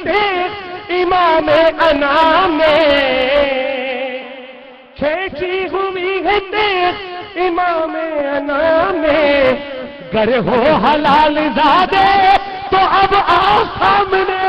دیکھ امام انام نے، کھینچی ہوئی ہے دیکھ امام انام نے، گر ہو حلال زادے تو اب آؤ سامنے۔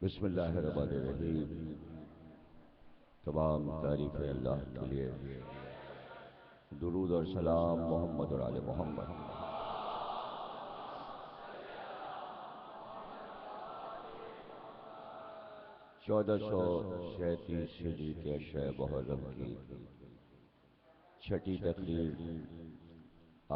بسم اللہ الرحمن الرحیم۔ تمام تعریفیں اللہ کے لیے، درود اور سلام محمد اور آل محمد۔ 1437 ہجری کے اشرۂ محرم کی چھٹی تقریر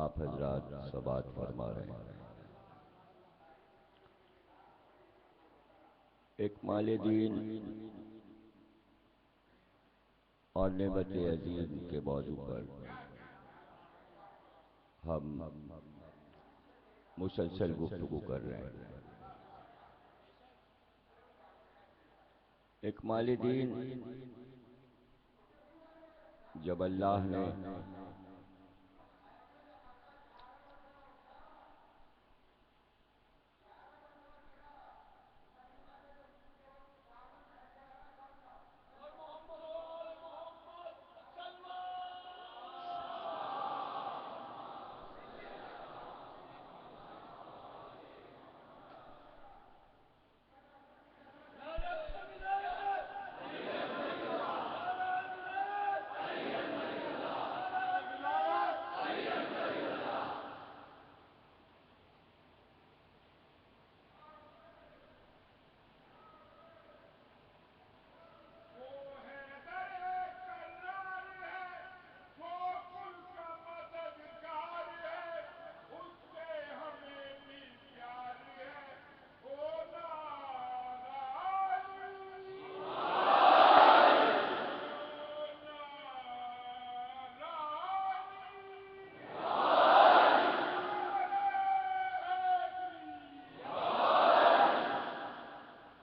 آپ حضرات سماعت فرما رہے ہیں۔ ایک مال دین اور نعمت عظیم کے موضوع پر ہم مسلسل گفتگو کر رہے ہیں۔ ایک مال دین جب اللہ نے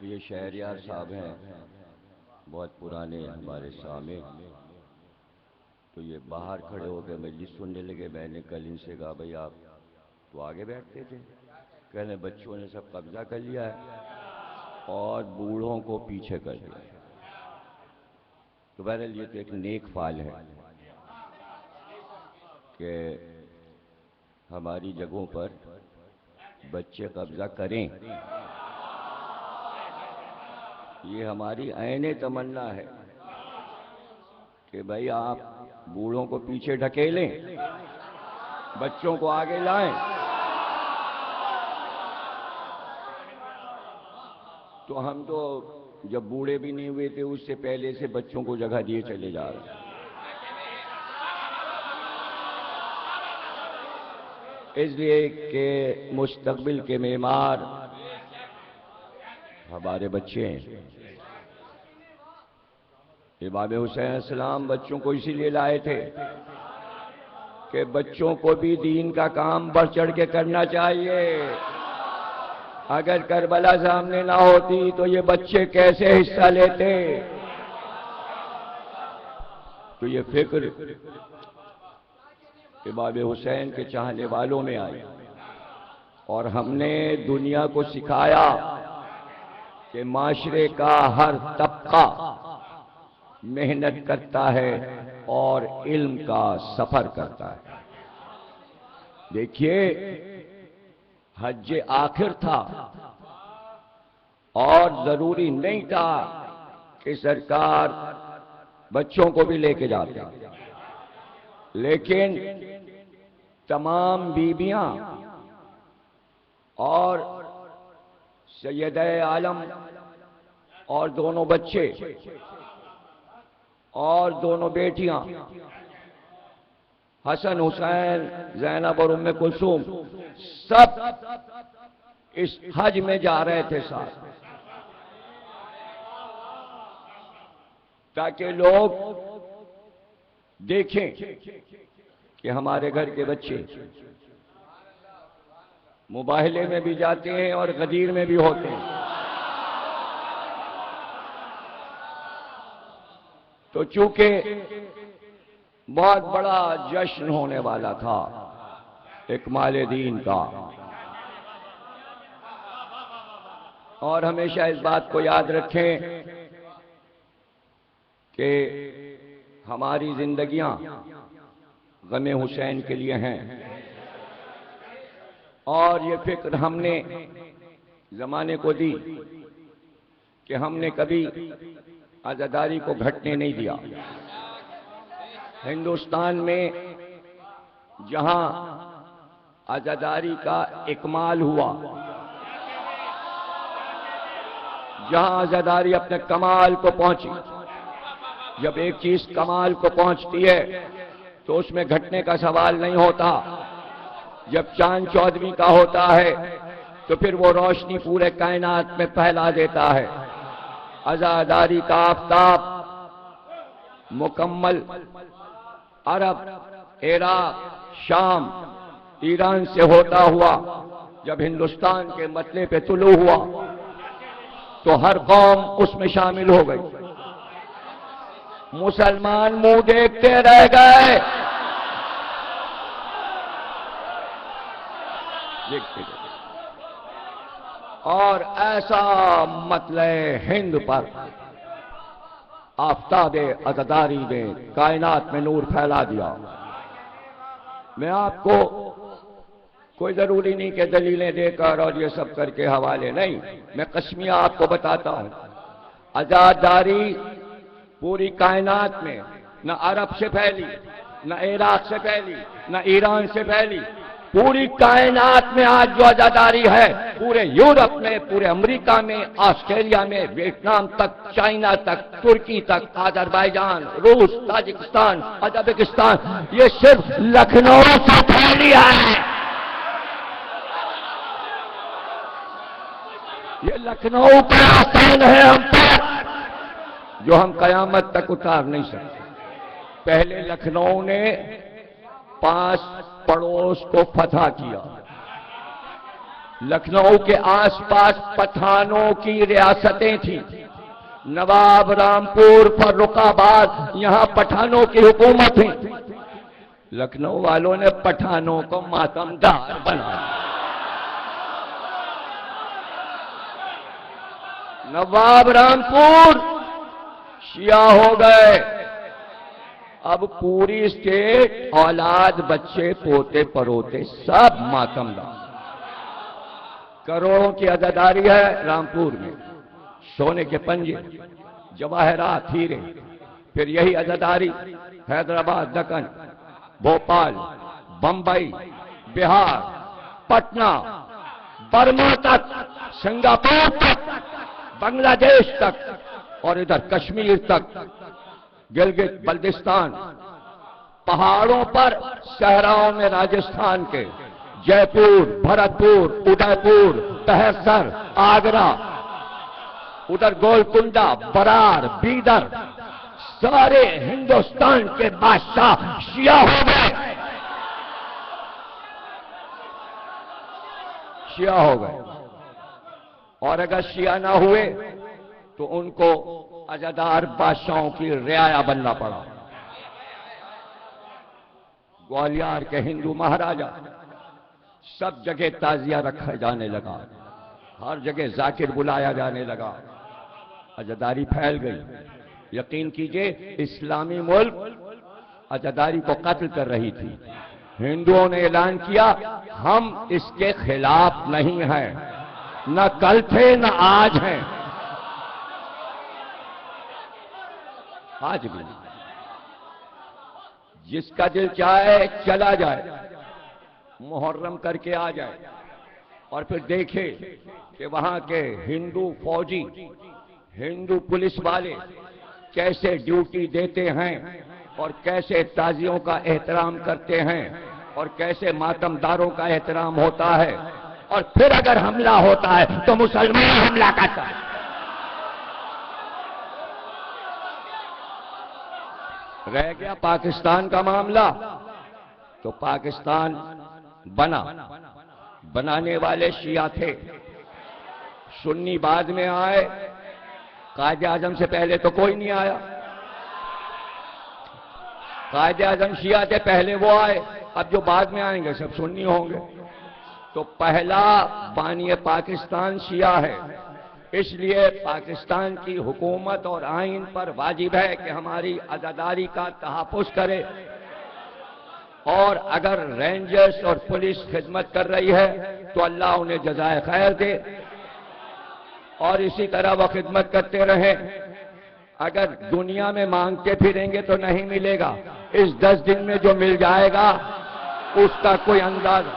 یہ شہریار صاحب ہیں، بہت پرانے ہمارے سامع، تو یہ باہر کھڑے ہو کے مجلس سننے لگے۔ میں نے کل ان سے کہا بھائی آپ تو آگے بیٹھتے تھے، کہنے بچوں نے سب قبضہ کر لیا ہے اور بوڑھوں کو پیچھے کر دیا۔ تو بہرحال یہ تو ایک نیک فعل ہے کہ ہماری جگہوں پر بچے قبضہ کریں، یہ ہماری عین تمنا ہے کہ بھائی آپ بوڑھوں کو پیچھے ڈھکیلیں، بچوں کو آگے لائیں۔ تو ہم تو جب بوڑھے بھی نہیں ہوئے تھے اس سے پہلے سے بچوں کو جگہ دیے چلے جا رہے ہیں، اس لیے کہ مستقبل کے معمار ہمارے بچے ہیں۔ امام حسین السلام بچوں کو اسی لیے لائے تھے کہ بچوں کو بھی دین کا کام بڑھ چڑھ کے کرنا چاہیے. اگر کربلا سامنے نہ ہوتی تو یہ بچے کیسے حصہ لیتے؟ تو یہ فکر امام حسین کے چاہنے والوں میں آئی، اور ہم نے دنیا کو سکھایا کہ معاشرے کا ہر طبقہ محنت کرتا ہے اور علم کا سفر کرتا ہے. دیکھیے، حج آخر تھا اور ضروری نہیں تھا کہ سرکار بچوں کو بھی لے کے جاتے، لیکن تمام بیویاں اور سید عالم اور دونوں بچے اور دونوں بیٹیاں حسن حسین، زینب اور ام کلثوم سب اس حج میں جا رہے تھے ساتھ، تاکہ لوگ دیکھیں کہ ہمارے گھر کے بچے مباہلے میں بھی جاتے ہیں اور غدیر میں بھی ہوتے ہیں. تو چونکہ بہت بڑا جشن ہونے والا تھا اکمال دین کا، اور ہمیشہ اس بات کو یاد رکھیں کہ ہماری زندگیاں غم حسین کے لیے ہیں، اور یہ فکر ہم نے زمانے کو دی کہ ہم نے کبھی عزاداری کو گھٹنے نہیں دیا. ہندوستان میں جہاں عزاداری کا اکمال ہوا، جہاں عزاداری اپنے کمال کو پہنچی، جب ایک چیز کمال کو پہنچتی ہے تو اس میں گھٹنے کا سوال نہیں ہوتا. جب چاند چودھویں کا ہوتا ہے تو پھر وہ روشنی پورے کائنات میں پھیلا دیتا ہے. عزاداری کا آفتاب مکمل عرب، عراق، شام، ایران سے ہوتا ہوا جب ہندوستان کے مطلع پہ طلوع ہوا تو ہر قوم اس میں شامل ہو گئی. مسلمان منہ دیکھتے رہ گئے. اور ایسا مطلع ہند پر آفتاب عزاداری نے کائنات میں نور پھیلا دیا. میں آپ کو کوئی ضروری نہیں کہ دلیلیں دے کر اور یہ سب کر کے حوالے نہیں، میں قسمیہ آپ کو بتاتا ہوں. عزاداری پوری کائنات میں نہ عرب سے پھیلی، نہ عراق سے پھیلی، نہ ایران سے پھیلی. پوری کائنات میں آج جو عزاداری ہے، پورے یورپ میں، پورے امریکہ میں، آسٹریلیا میں، ویتنام تک، چائنا تک، ترکی تک، آذربائیجان، روس، تاجکستان، ازبکستان، یہ صرف لکھنؤ سے پھیلی ہے. یہ لکھنؤ کا آسان ہے ہم پر، جو ہم قیامت تک اتار نہیں سکتے. پہلے لکھنؤ نے 5 پڑوس کو فتح کیا. لکھنؤ کے آس پاس پٹھانوں کی ریاستیں تھیں. نواب رامپور، فرخ آباد، یہاں پٹھانوں کی حکومت تھی. لکھنؤ والوں نے پٹھانوں کو ماتمدار بنایا. نواب رامپور شیعہ ہو گئے. اب پوری اسٹیٹ، اولاد، بچے، پوتے پروتے سب ماتمدار. کروڑوں کی عزاداری ہے رامپور میں، سونے کے پنجے، جواہرات، ہیرے. پھر یہی عزاداری حیدرآباد، دکن، بھوپال، بمبئی، بہار، پٹنہ، برما تک، سنگاپور تک، بنگلہ دیش تک، اور ادھر کشمیر تک، گلگت بلتستان، پہاڑوں پر، صحراؤں میں راجستھان کے، جے پور، بھرتپور، ادے پور، تہسر، آگرہ، ادھر گولکنڈا، برار، بیدر، سارے ہندوستان کے بادشاہ شیعہ ہو گئے. شیعہ ہو گئے، اور اگر شیعہ نہ ہوئے تو ان کو عزادار بادشاہوں کی رعایا بننا پڑا۔ گوالیار کے ہندو مہاراجا سب جگہ تعزیہ رکھا جانے لگا، ہر جگہ ذاکر بلایا جانے لگا، عزاداری پھیل گئی۔ یقین کیجئے اسلامی ملک عزاداری کو قتل کر رہی تھی۔ ہندوؤں نے اعلان کیا ہم اس کے خلاف نہیں ہیں، نہ کل تھے نہ آج ہیں، آج بھی۔ جس کا دل چاہے چلا جائے، محرم کر کے آ جائے، اور پھر دیکھے کہ وہاں کے ہندو فوجی، ہندو پولیس والے کیسے ڈیوٹی دیتے ہیں، اور کیسے تازیوں کا احترام کرتے ہیں، اور کیسے ماتم داروں کا احترام ہوتا ہے، اور پھر اگر حملہ ہوتا ہے تو مسلمان حملہ کرتا ہے۔ رہ گیا پاکستان کا معاملہ، تو پاکستان بنانے والے شیعہ تھے، سنی بعد میں آئے، قائد اعظم سے پہلے تو کوئی نہیں آیا، قائد اعظم شیعہ تھے، پہلے وہ آئے، اب جو بعد میں آئیں گے سب سنی ہوں گے۔ تو پہلا بانی پاکستان شیعہ ہے، اس لیے پاکستان کی حکومت اور آئین پر واجب ہے کہ ہماری عزاداری کا تحفظ کرے، اور اگر رینجرز اور پولیس خدمت کر رہی ہے تو اللہ انہیں جزائے خیر دے، اور اسی طرح وہ خدمت کرتے رہیں۔ اگر دنیا میں مانگتے پھریں گے تو نہیں ملے گا، اس 10 دن میں جو مل جائے گا اس کا کوئی اندازہ۔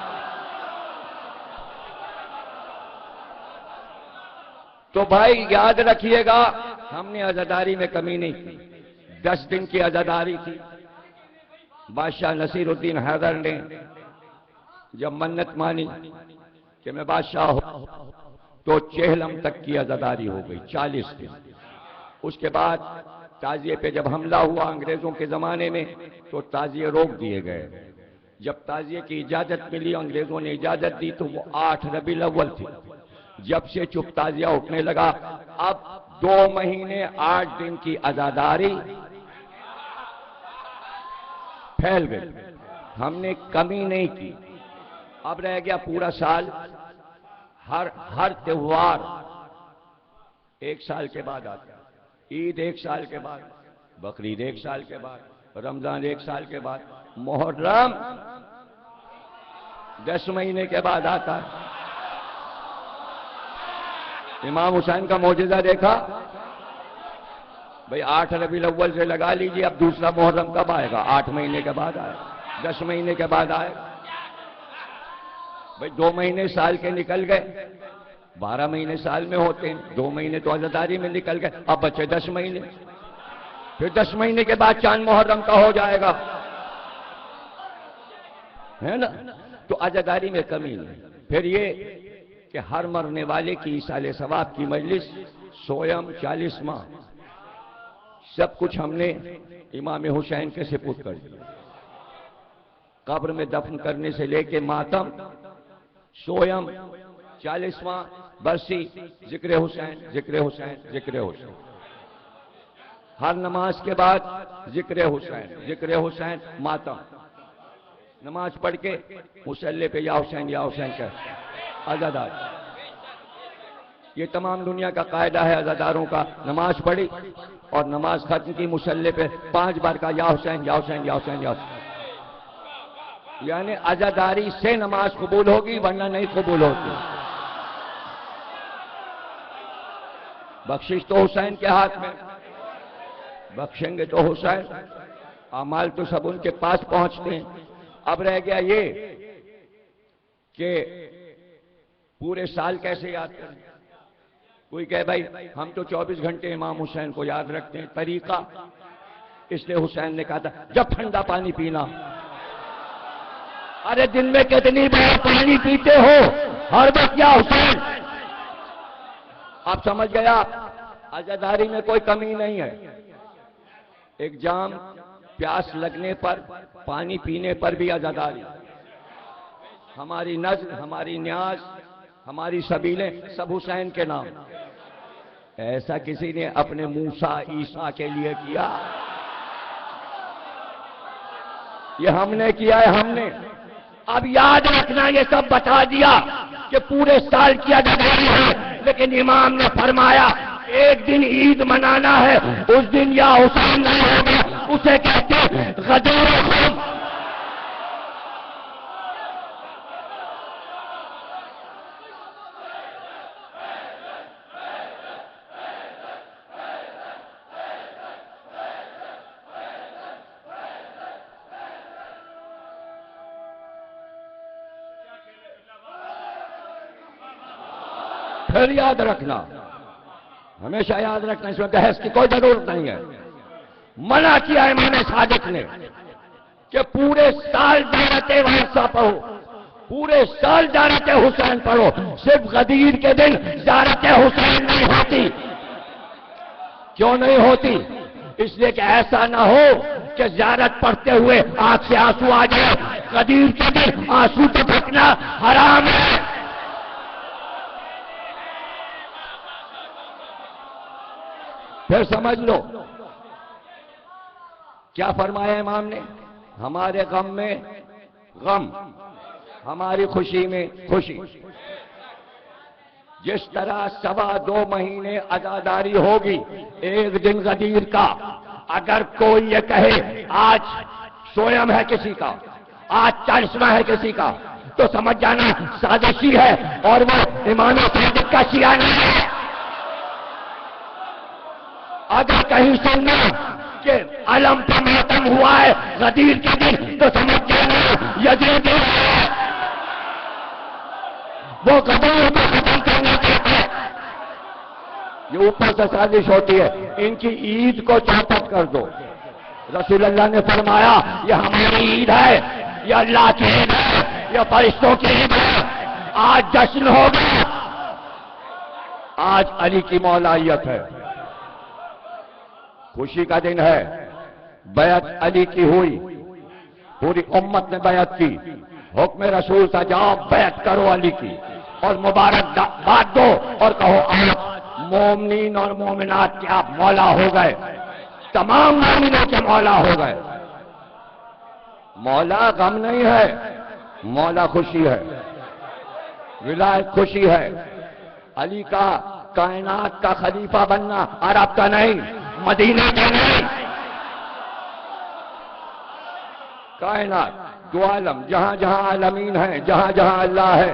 تو بھائی یاد رکھیے گا، ہم نے عزاداری میں کمی نہیں کی، 10 دن کی عزاداری کی۔ بادشاہ نصیر الدین حیدر نے جب منت مانی کہ میں بادشاہ ہوں، تو چہلم تک کی عزاداری ہو گئی، 40 دن۔ اس کے بعد تعزیے پہ جب حملہ ہوا انگریزوں کے زمانے میں تو تعزیے روک دیے گئے۔ جب تعزیے کی اجازت ملی، انگریزوں نے اجازت دی، تو وہ 8 ربیع الاول تھی۔ جب سے چپ تعزیہ اٹھنے لگا، اب 2 مہینے 8 دن کی عزاداری پھیل گئی، ہم نے کمی نہیں کی۔ اب رہ گیا پورا سال، ہر تہوار 1 سال کے بعد آتا ہے، عید 1 سال کے بعد، بقرعید 1 سال کے بعد، رمضان 1 سال کے بعد، محرم 10 مہینے کے بعد آتا ہے۔ امام حسین کا معجزہ دیکھا بھئی، 8 ربیع الاول سے لگا لیجئے، اب دوسرا محرم کب آئے گا؟ 8 مہینے کے بعد آئے گا، 10 مہینے کے بعد آئے گا۔ بھئی 2 مہینے سال کے نکل گئے، 12 مہینے سال میں ہوتے ہیں، 2 مہینے تو عزاداری میں نکل گئے، اب بچے 10 مہینے، پھر 10 مہینے کے بعد چاند محرم کا ہو جائے گا، ہے نا؟ تو عزاداری میں کمی نہیں۔ پھر یہ کہ ہر مرنے والے کی ایصال ثواب کی مجلس، سویم 40 ماہ، سب کچھ ہم نے امام حسین کے سپرد کر دیا۔ قبر میں دفن کرنے سے لے کے ماتم، سویم 40واں، برسی، ذکر حسین، ذکر حسین، ذکر حسین۔ ہر نماز کے بعد ذکر حسین، ذکر حسین، ماتم۔ نماز پڑھ کے مصلی پہ یا حسین یا حسین کہتے ہیں، عزادار۔ یہ تمام دنیا کا قاعدہ ہے عزاداروں کا، نماز پڑھی اور نماز ختم کی، مصلی پہ 5 بار کا یا حسین یا حسین یا حسین یا حسین، یعنی عزاداری سے نماز قبول ہوگی ورنہ نہیں قبول ہوتی۔ بخشش تو حسین کے ہاتھ میں، بخشیں گے تو حسین، اعمال تو سب ان کے پاس پہنچتے ہیں۔ اب رہ گیا یہ کہ پورے سال کیسے یاد کریں۔ کوئی کہے بھائی ہم تو 24 گھنٹے امام حسین کو یاد رکھتے ہیں، طریقہ اس لیے حسین نے کہا تھا جب ٹھنڈا پانی پینا، ارے دن میں کتنی بار پانی پیتے ہو، ہر وقت یا حسین۔ آپ سمجھ گیا، عزاداری میں کوئی کمی نہیں ہے۔ ایک جام پیاس لگنے پر، پانی پینے پر بھی عزاداری۔ ہماری نظر، ہماری نیاز ہماری سبیلیں سب حسین کے نام. ایسا کسی نے اپنے موسیٰ عیسیٰ کے لیے کیا؟ یہ ہم نے کیا ہے، ہم نے. اب یاد رکھنا یہ سب بتا دیا کہ پورے سال کیا جاتا ہے، لیکن امام نے فرمایا ایک دن عید منانا ہے، اس دن یا حسین نہیں ہوگا، اسے کہتے ہیں غدیر خم. پھر یاد رکھنا، ہمیشہ یاد رکھنا، اس میں بحث کی کوئی ضرورت نہیں ہے. منع کیا ہے امام صادق نے کہ پورے سال دعوت ورثہ پڑھو، پورے سال زیارت حسین پڑھو، صرف غدیر کے دن زیارت حسین نہیں ہوتی. کیوں نہیں ہوتی؟ اس لیے کہ ایسا نہ ہو کہ زیارت پڑھتے ہوئے آنکھ سے آنسو آ جائے. غدیر کے دن آنسو تو پھینکنا حرام ہے. پھر سمجھ لو کیا فرمایا امام نے، ہمارے غم میں غم، ہماری خوشی میں خوشی. جس طرح 2.25 مہینے عزاداری ہوگی ایک دن غدیر کا، اگر کوئی یہ کہے آج سویم ہے کسی کا، آج 40واں ہے کسی کا، تو سمجھ جانا سازشی ہے، اور وہ امام صادق کا شیعہ نہیں ہے. اگر کہیں سننا کہ علم پہ ماتم ہوا ہے غدیر کے دن، تو سمجھ جانا یزید ہے، وہ غدیر کو ختم کرنا چاہتا ہے. یہ اوپر سے سازش ہوتی ہے. ان کی عید کو چوپٹ کر دو. رسول اللہ نے فرمایا یہ ہماری عید ہے، یہ اللہ کی عید ہے، یہ فرشتوں کی عید ہے. آج جشن ہوگا، آج علی کی مولائیت ہے، خوشی کا دن ہے. بیعت علی کی ہوئی، پوری امت نے بیعت کی. حکم رسول تھا جاؤ بیعت کرو علی کی اور مبارک بات دو اور کہو آپ مومنین اور مومنات کے آپ مولا ہو گئے، تمام مومنوں کے مولا ہو گئے. مولا غم نہیں ہے، مولا خوشی ہے، ولایت خوشی ہے. علی کا کائنات کا خلیفہ بننا عرب کا نہیں، مدینہ کا نہیں، کائنات دو عالم، جہاں جہاں عالمین ہیں، جہاں جہاں اللہ ہے،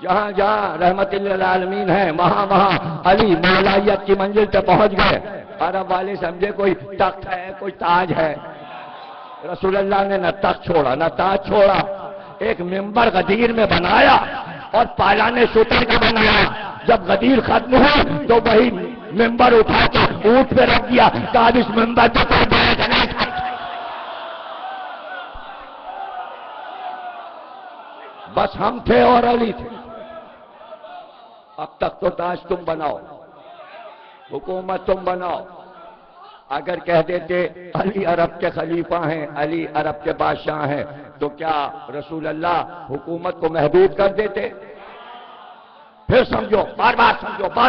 جہاں جہاں رحمت للعالمین ہے، وہاں وہاں علی مولائیت کی منزل پہ پہنچ گئے. عرب والے سمجھے کوئی تخت ہے، کوئی تاج ہے. رسول اللہ نے نہ تخت چھوڑا نہ تاج چھوڑا. ایک منبر غدیر میں بنایا اور پالانے شتر کا بنایا. جب غدیر ختم ہوا تو وہی منبر اٹھا کے اونٹ پہ رکھ دیا. کہا اس منبر پہ کوئی بیٹھ نہیں سکتا. بس ہم تھے اور علی تھے. اب تک تو تاج تم بناؤ، حکومت تم بناؤ. اگر کہہ دیتے علی عرب کے خلیفہ ہیں، علی عرب کے بادشاہ ہیں، تو کیا رسول اللہ حکومت کو محدود کر دیتے؟ پھر سمجھو، بار بار سمجھو، بار